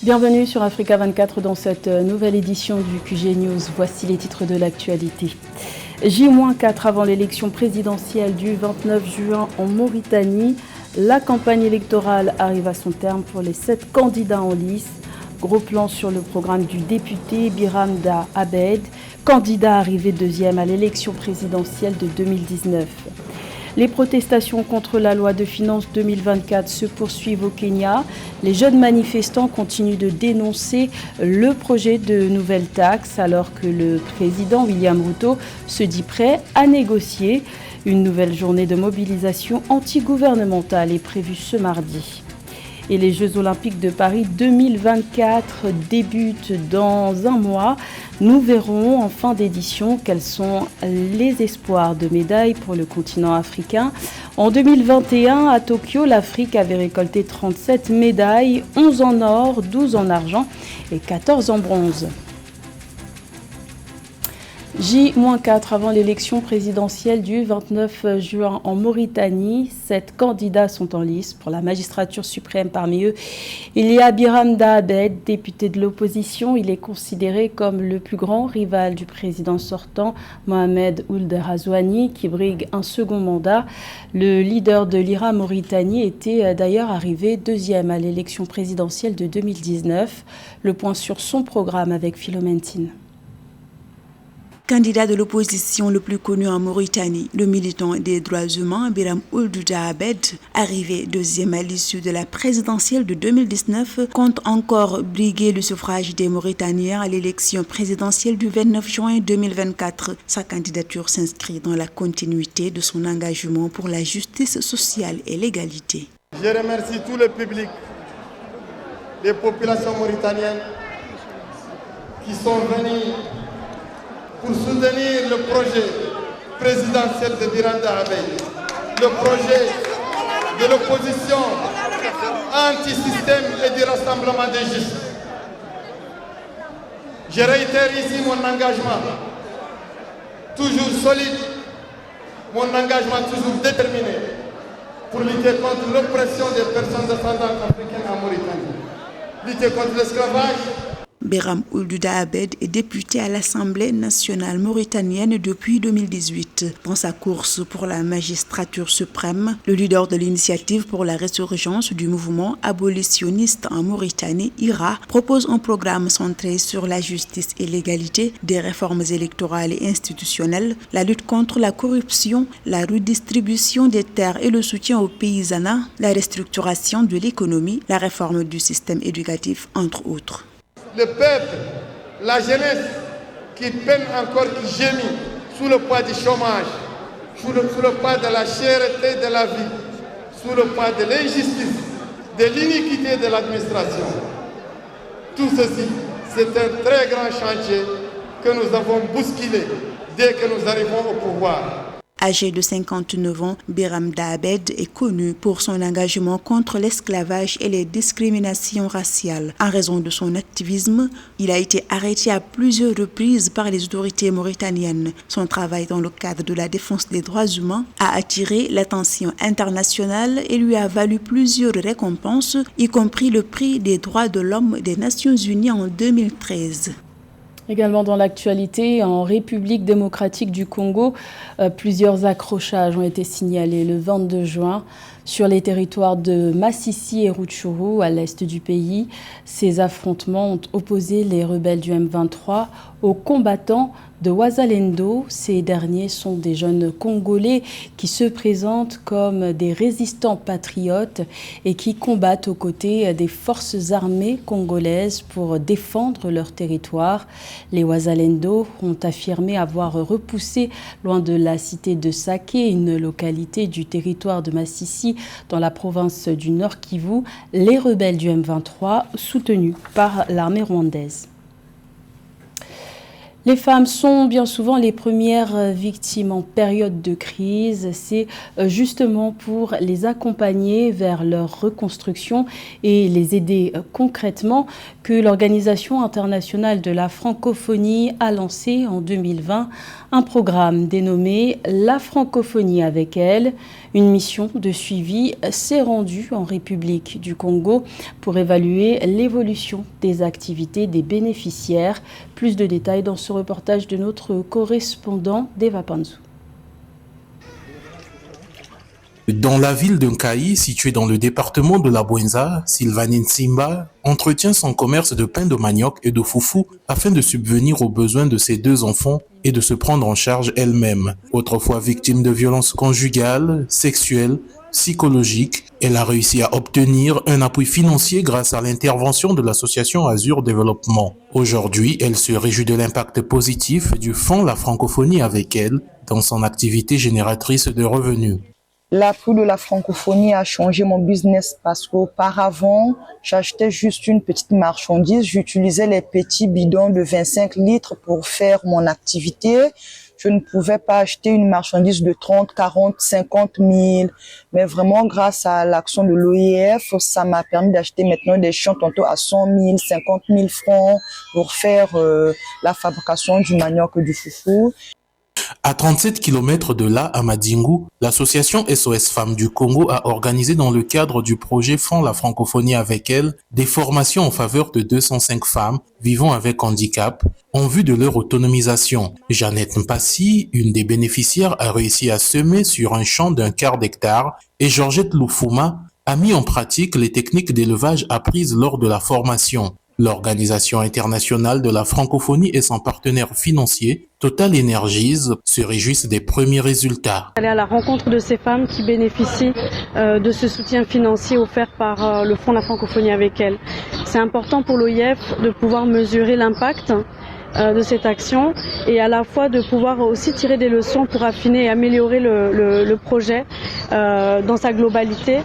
Bienvenue sur Africa 24 dans cette nouvelle édition du QG News. Voici les titres de l'actualité. J-4 avant l'élection présidentielle du 29 juin en Mauritanie. La campagne électorale arrive à son terme pour les 7 candidats en lice. Gros plan sur le programme du député Biram Da Abed, candidat arrivé deuxième à l'élection présidentielle de 2019. Les protestations contre la loi de finances 2024 se poursuivent au Kenya. Les jeunes manifestants continuent de dénoncer le projet de nouvelle taxe alors que le président William Ruto se dit prêt à négocier. Une nouvelle journée de mobilisation antigouvernementale est prévue ce mardi. Et les Jeux Olympiques de Paris 2024 débutent dans un mois. Nous verrons en fin d'édition quels sont les espoirs de médailles pour le continent africain. En 2021, à Tokyo, l'Afrique avait récolté 37 médailles, 11 en or, 12 en argent et 14 en bronze. J-4 avant l'élection présidentielle du 29 juin en Mauritanie. 7 candidats sont en lice pour la magistrature suprême. Parmi eux, il y a Biram Da Abed, député de l'opposition. Il est considéré comme le plus grand rival du président sortant, Mohamed Ould Ghazouani, qui brigue un second mandat. Le leader de l'IRA Mauritanie était d'ailleurs arrivé deuxième à l'élection présidentielle de 2019. Le point sur son programme avec Philomène Tine. Candidat de l'opposition le plus connu en Mauritanie, le militant des droits humains Biram Ould Abed, arrivé deuxième à l'issue de la présidentielle de 2019, compte encore briguer le suffrage des Mauritaniens à l'élection présidentielle du 29 juin 2024. Sa candidature s'inscrit dans la continuité de son engagement pour la justice sociale et l'égalité. Je remercie tout le public, les populations mauritaniennes qui sont venues pour soutenir le projet présidentiel de Biram Da Abed, le projet de l'opposition anti-système et du rassemblement des justes. Je réitère ici mon engagement, toujours solide, mon engagement toujours déterminé pour lutter contre l'oppression des personnes descendantes africaines en Mauritanie, lutter contre l'esclavage. Biram Ould Abed est député à l'Assemblée nationale mauritanienne depuis 2018. Dans sa course pour la magistrature suprême, le leader de l'initiative pour la résurgence du mouvement abolitionniste en Mauritanie, IRA, propose un programme centré sur la justice et l'égalité, des réformes électorales et institutionnelles, la lutte contre la corruption, la redistribution des terres et le soutien aux paysanat, la restructuration de l'économie, la réforme du système éducatif, entre autres. Le peuple, la jeunesse qui peine encore, qui gémit sous le poids du chômage, sous le poids de la cherté de la vie, sous le poids de l'injustice, de l'iniquité de l'administration. Tout ceci, c'est un très grand chantier que nous avons bousculé dès que nous arrivons au pouvoir. Âgé de 59 ans, Biram Da Abed est connu pour son engagement contre l'esclavage et les discriminations raciales. En raison de son activisme, il a été arrêté à plusieurs reprises par les autorités mauritaniennes. Son travail dans le cadre de la défense des droits humains a attiré l'attention internationale et lui a valu plusieurs récompenses, y compris le prix des droits de l'homme des Nations Unies en 2013. Également dans l'actualité, en République démocratique du Congo, plusieurs accrochages ont été signalés le 22 juin sur les territoires de Massissi et Rutshuru, à l'est du pays. Ces affrontements ont opposé les rebelles du M23 aux combattants de Wazalendo. Ces derniers sont des jeunes Congolais qui se présentent comme des résistants patriotes et qui combattent aux côtés des forces armées congolaises pour défendre leur territoire. Les Wazalendo ont affirmé avoir repoussé loin de la cité de Saké, une localité du territoire de Massissi dans la province du Nord Kivu, les rebelles du M23 soutenus par l'armée rwandaise. Les femmes sont bien souvent les premières victimes en période de crise. C'est justement pour les accompagner vers leur reconstruction et les aider concrètement que l'Organisation internationale de la francophonie a lancé en 2020 un programme dénommé La francophonie avec elle. Une mission de suivi s'est rendue en République du Congo pour évaluer l'évolution des activités des bénéficiaires. Plus de détails dans ce reportage de notre correspondant Deva Panzou. Dans la ville d'Nkayi, située dans le département de la Bouenza, Sylvanine Simba entretient son commerce de pain de manioc et de foufou afin de subvenir aux besoins de ses 2 enfants et de se prendre en charge elle-même. Autrefois victime de violences conjugales, sexuelles, psychologiques, elle a réussi à obtenir un appui financier grâce à l'intervention de l'association Azur Développement. Aujourd'hui, elle se réjouit de l'impact positif du fonds La francophonie avec elle dans son activité génératrice de revenus. L'appui de la francophonie a changé mon business parce qu'auparavant, j'achetais juste une petite marchandise. J'utilisais les petits bidons de 25 litres pour faire mon activité. Je ne pouvais pas acheter une marchandise de 30, 40, 50 000. Mais vraiment, grâce à l'action de l'OIF, ça m'a permis d'acheter maintenant des champs tantôt à 100 000, 50 000 francs pour faire la fabrication du manioc et du foufou. À 37 km de là, à Madingu, l'association SOS Femmes du Congo a organisé dans le cadre du projet Fonds La francophonie avec elle des formations en faveur de 205 femmes vivant avec handicap en vue de leur autonomisation. Jeannette Mpassi, une des bénéficiaires, a réussi à semer sur un champ d'1 quart d'hectare et Georgette Lufuma a mis en pratique les techniques d'élevage apprises lors de la formation. L'Organisation internationale de la francophonie et son partenaire financier, Total Energies, se réjouissent des premiers résultats. Aller à la rencontre de ces femmes qui bénéficient de ce soutien financier offert par le Fonds La francophonie avec elle. C'est important pour l'OIF de pouvoir mesurer l'impact de cette action et à la fois de pouvoir aussi tirer des leçons pour affiner et améliorer le projet dans sa globalité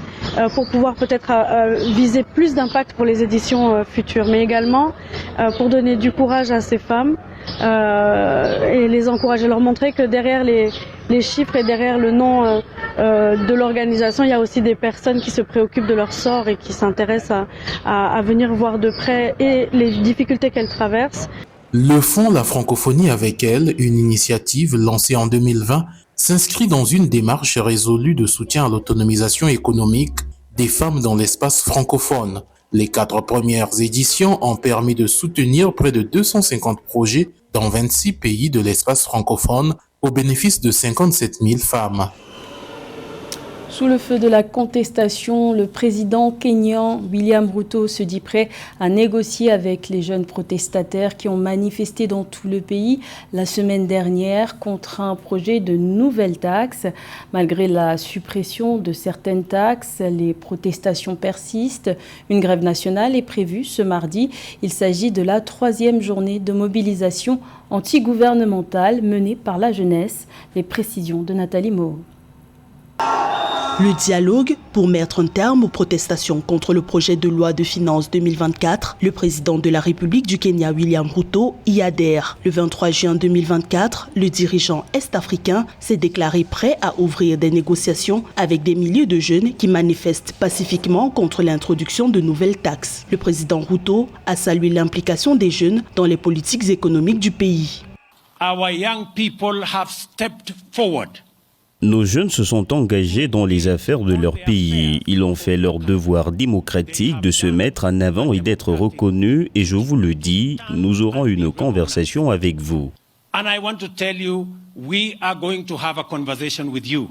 pour pouvoir peut-être viser plus d'impact pour les éditions futures, mais également pour donner du courage à ces femmes et les encourager, leur montrer que derrière les chiffres et derrière le nom de l'organisation, il y a aussi des personnes qui se préoccupent de leur sort et qui s'intéressent à venir voir de près et les difficultés qu'elles traversent. Le fonds La francophonie avec elle, une initiative lancée en 2020, s'inscrit dans une démarche résolue de soutien à l'autonomisation économique des femmes dans l'espace francophone. Les 4 premières éditions ont permis de soutenir près de 250 projets dans 26 pays de l'espace francophone au bénéfice de 57 000 femmes. Sous le feu de la contestation, le président kényan William Ruto se dit prêt à négocier avec les jeunes protestataires qui ont manifesté dans tout le pays la semaine dernière contre un projet de nouvelles taxes. Malgré la suppression de certaines taxes, les protestations persistent. Une grève nationale est prévue ce mardi. Il s'agit de la 3e journée de mobilisation antigouvernementale menée par la jeunesse. Les précisions de Nathalie Moe. Le dialogue pour mettre un terme aux protestations contre le projet de loi de finances 2024, le président de la République du Kenya, William Ruto, y adhère. Le 23 juin 2024, le dirigeant est-africain s'est déclaré prêt à ouvrir des négociations avec des milliers de jeunes qui manifestent pacifiquement contre l'introduction de nouvelles taxes. Le président Ruto a salué l'implication des jeunes dans les politiques économiques du pays. Our young people have stepped forward. Nos jeunes se sont engagés dans les affaires de leur pays. Ils ont fait leur devoir démocratique de se mettre en avant et d'être reconnus. Et je vous le dis, nous aurons une conversation avec vous. And I want to tell you, we are going to have a conversation with you.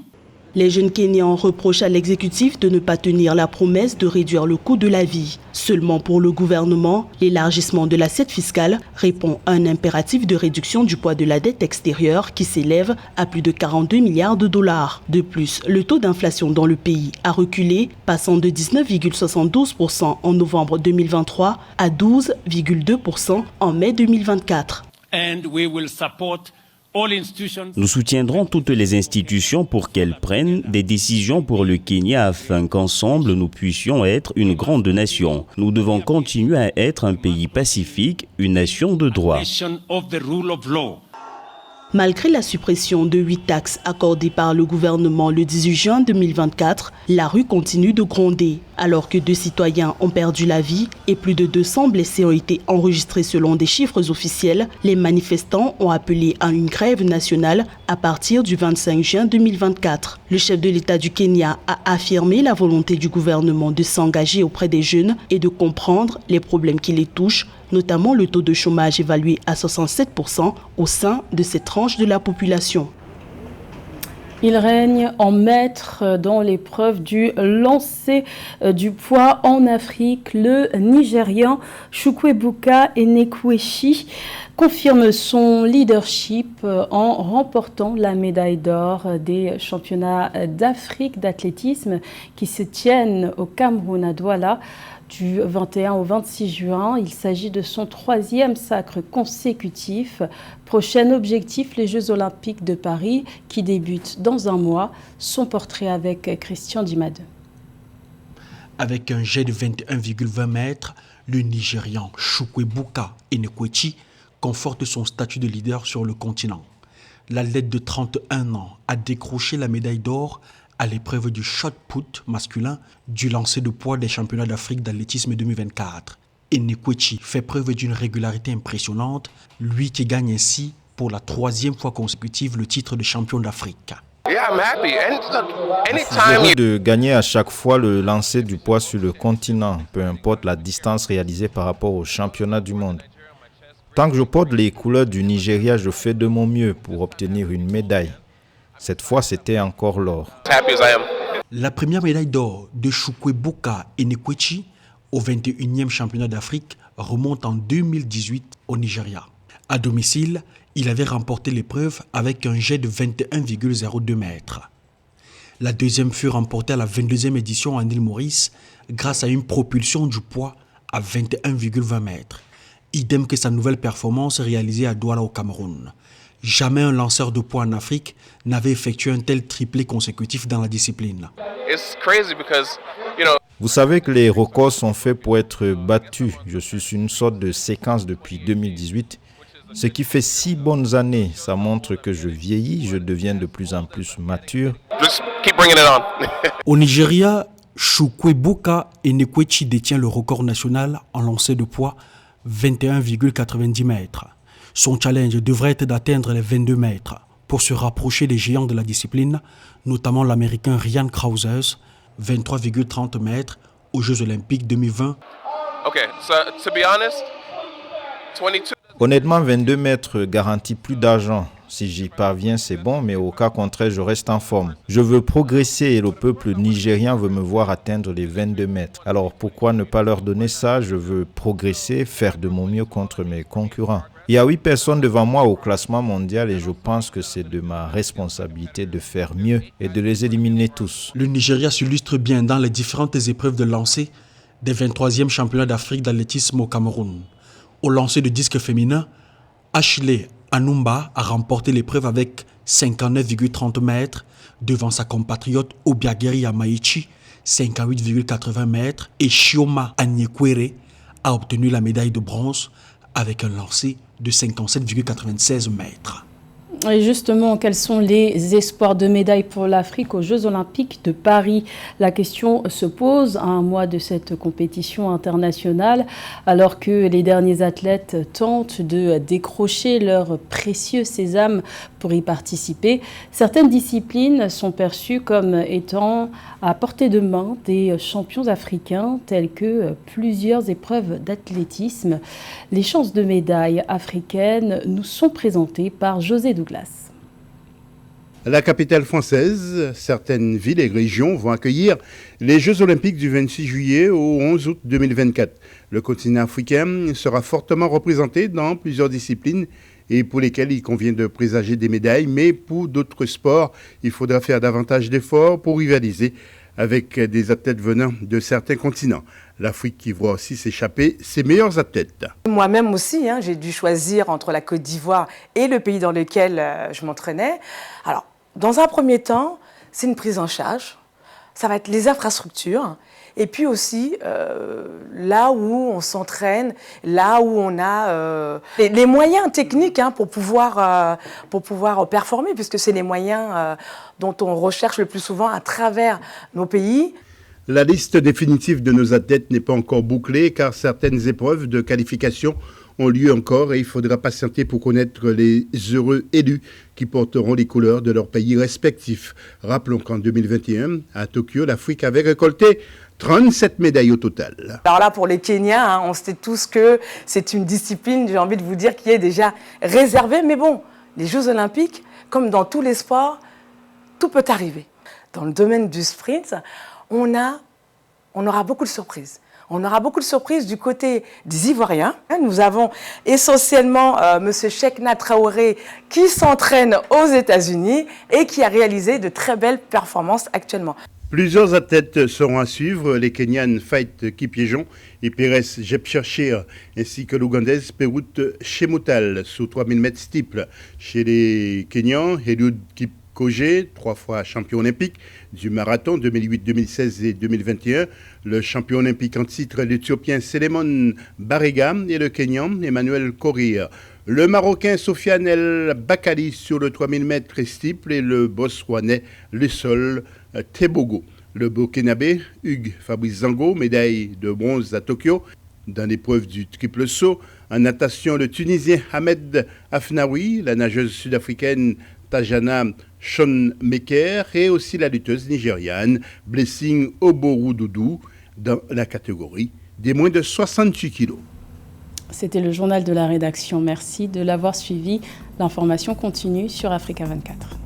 Les jeunes Kenyans reprochent à l'exécutif de ne pas tenir la promesse de réduire le coût de la vie. Seulement pour le gouvernement, l'élargissement de l'assiette fiscale répond à un impératif de réduction du poids de la dette extérieure qui s'élève à plus de 42 milliards de dollars. De plus, le taux d'inflation dans le pays a reculé, passant de 19,72% en novembre 2023 à 12,2% en mai 2024. And we will support Nous soutiendrons toutes les institutions pour qu'elles prennent des décisions pour le Kenya afin qu'ensemble nous puissions être une grande nation. Nous devons continuer à être un pays pacifique, une nation de droit. Malgré la suppression de 8 taxes accordées par le gouvernement le 18 juin 2024, la rue continue de gronder. Alors que 2 citoyens ont perdu la vie et plus de 200 blessés ont été enregistrés selon des chiffres officiels, les manifestants ont appelé à une grève nationale à partir du 25 juin 2024. Le chef de l'État du Kenya a affirmé la volonté du gouvernement de s'engager auprès des jeunes et de comprendre les problèmes qui les touchent, notamment le taux de chômage évalué à 67% au sein de cette tranche de la population. Il règne en maître dans l'épreuve du lancer du poids en Afrique. Le Nigérian Chukwuebuka Enekwechi confirme son leadership en remportant la médaille d'or des championnats d'Afrique d'athlétisme qui se tiennent au Cameroun à Douala. Du 21 au 26 juin, il s'agit de son 3e sacre consécutif. Prochain objectif, les Jeux Olympiques de Paris qui débutent dans un mois. Son portrait avec Christian Dimade. Avec un jet de 21,20 mètres, le Nigérian Chukwuebuka Enekwechi conforte son statut de leader sur le continent. L'athlète de 31 ans a décroché la médaille d'or à l'épreuve du shot-put masculin du lancer de poids des championnats d'Afrique d'athlétisme 2024. Enekwechi fait preuve d'une régularité impressionnante, lui qui gagne ainsi pour la 3e fois consécutive le titre de champion d'Afrique. C'est de gagner à chaque fois le lancer du poids sur le continent, peu importe la distance réalisée par rapport au championnat du monde. Tant que je porte les couleurs du Nigeria, je fais de mon mieux pour obtenir une médaille. Cette fois, c'était encore l'or. La première médaille d'or de Chukwuebuka Enekwechi au 21e championnat d'Afrique remonte en 2018 au Nigeria. À domicile, il avait remporté l'épreuve avec un jet de 21,02 mètres. La deuxième fut remportée à la 22e édition en île Maurice grâce à une propulsion du poids à 21,20 mètres. Idem que sa nouvelle performance réalisée à Douala au Cameroun. Jamais un lanceur de poids en Afrique n'avait effectué un tel triplé consécutif dans la discipline. Vous savez que les records sont faits pour être battus. Je suis sur une sorte de séquence depuis 2018. Ce qui fait 6 bonnes années, ça montre que je vieillis, je deviens de plus en plus mature. Au Nigeria, Chukwuebuka Enekwechi détient le record national en lancer de poids 21,90 mètres. Son challenge devrait être d'atteindre les 22 mètres pour se rapprocher des géants de la discipline, notamment l'Américain Ryan Krausers, 23,30 mètres aux Jeux Olympiques 2020. Honnêtement, 22 mètres garantit plus d'argent. Si j'y parviens, c'est bon, mais au cas contraire, je reste en forme. Je veux progresser et le peuple nigérien veut me voir atteindre les 22 mètres. Alors pourquoi ne pas leur donner ça? Je veux progresser, faire de mon mieux contre mes concurrents. Il y a 8 personnes devant moi au classement mondial et je pense que c'est de ma responsabilité de faire mieux et de les éliminer tous. Le Nigeria s'illustre bien dans les différentes épreuves de lancer des 23e championnats d'Afrique d'athlétisme au Cameroun. Au lancer de disque féminin, Ashley Anumba a remporté l'épreuve avec 59,30 mètres devant sa compatriote Obiageri Amaichi, 58,80 mètres, et Chioma Anyekwere a obtenu la médaille de bronze avec un lancer de 57,96 mètres. Et justement, quels sont les espoirs de médailles pour l'Afrique aux Jeux Olympiques de Paris? La question se pose à un mois de cette compétition internationale, alors que les derniers athlètes tentent de décrocher leur précieux sésame pour y participer. Certaines disciplines sont perçues comme étant à portée de main des champions africains, telles que plusieurs épreuves d'athlétisme. Les chances de médailles africaines nous sont présentées par José Douglas. La capitale française, certaines villes et régions vont accueillir les Jeux Olympiques du 26 juillet au 11 août 2024. Le continent africain sera fortement représenté dans plusieurs disciplines et pour lesquelles il convient de présager des médailles, mais pour d'autres sports, il faudra faire davantage d'efforts pour rivaliser avec des athlètes venant de certains continents. L'Afrique qui voit aussi s'échapper ses meilleurs athlètes. Moi-même aussi, j'ai dû choisir entre la Côte d'Ivoire et le pays dans lequel je m'entraînais. Alors, dans un premier temps, c'est une prise en charge. Ça va être les infrastructures. Et puis aussi, là où on s'entraîne, là où on a les moyens techniques pour pouvoir performer, puisque c'est les moyens dont on recherche le plus souvent à travers nos pays. La liste définitive de nos athlètes n'est pas encore bouclée car certaines épreuves de qualification ont lieu encore et il faudra patienter pour connaître les heureux élus qui porteront les couleurs de leur pays respectifs. Rappelons qu'en 2021, à Tokyo, l'Afrique avait récolté 37 médailles au total. Alors là, pour les Kenyans, on sait tous que c'est une discipline, j'ai envie de vous dire, qui est déjà réservée. Mais bon, les Jeux Olympiques, comme dans tous les sports, tout peut arriver. Dans le domaine du sprint, on aura beaucoup de surprises. On aura beaucoup de surprises du côté des Ivoiriens. Nous avons essentiellement M. Cheikhna Traoré qui s'entraîne aux États-Unis et qui a réalisé de très belles performances actuellement. Plusieurs athlètes seront à suivre, les Kenyans Faith Kipyegon et Pérez Jepchirchir, ainsi que l'Ougandaise Perut Chemutal sur 3000 mètres steeple. Chez les Kenyans, Eliud Kipchoge, 3 fois champion olympique du marathon 2008, 2016 et 2021, le champion olympique en titre, l'Éthiopien Selemon Barega et le Kenyan Emmanuel Korir. Le Marocain Sofiane El Bakali sur le 3000 mètres steeple et le Botswanais Lussol Tebogo. Le Burkinabé Hugues Fabrice Zango, médaille de bronze à Tokyo. Dans l'épreuve du triple saut, en natation, le Tunisien Ahmed Afnaoui, la nageuse sud-africaine Tajana Shonmeker et aussi la lutteuse nigériane Blessing Oborududu dans la catégorie des moins de 68 kilos. C'était le journal de la rédaction. Merci de l'avoir suivi. L'information continue sur Africa 24.